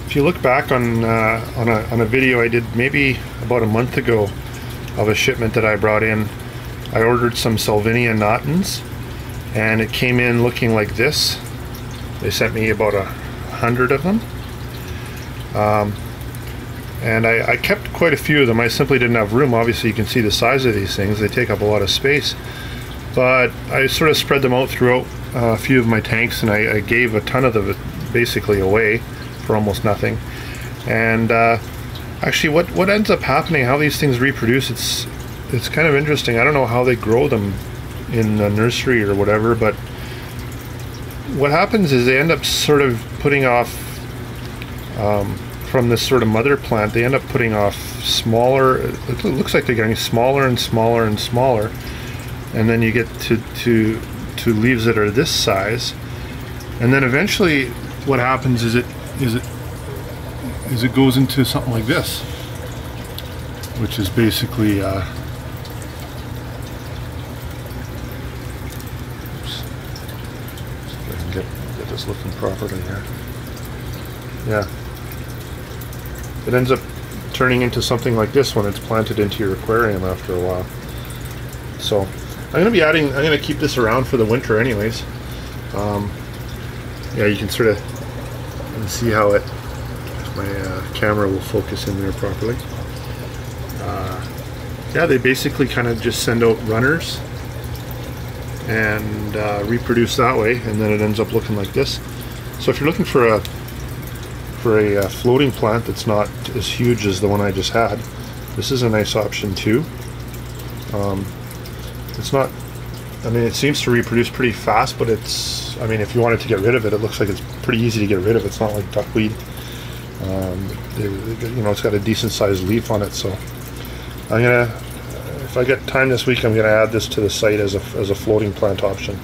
If you look back on a video I did maybe about a month ago of a shipment that I brought in, I ordered some Salvinia natans, and it came in looking like this. They sent me about 100 of them, and I kept quite a few of them. I simply didn't have room. Obviously you can see the size of these things, they take up a lot of space, but I sort of spread them out throughout a few of my tanks, and I gave a ton of them basically away for almost nothing. And actually what ends up happening, how these things reproduce, it's kind of interesting. I don't know how they grow them in the nursery or whatever, but what happens is they end up sort of putting off from this sort of mother plant, they end up putting off smaller, it looks like they're getting smaller and smaller and smaller, and then you get to leaves that are this size, and then eventually what happens is it goes into something like this, which is basically oops, see if I can get this looking properly here. Yeah, it ends up turning into something like this when it's planted into your aquarium after a while. So I'm going to keep this around for the winter anyways. Yeah, you can sort of see how it, if my camera will focus in there properly. Yeah, they basically kind of just send out runners and reproduce that way, and then it ends up looking like this. So if you're looking for a floating plant that's not as huge as the one I just had, this is a nice option too. It's not, I mean, it seems to reproduce pretty fast, but it's, I mean, if you wanted to get rid of it, it looks like it's pretty easy to get rid of. It's not like duckweed. You know, it's got a decent sized leaf on it, so I'm gonna, if I get time this week, I'm gonna add this to the site as a floating plant option.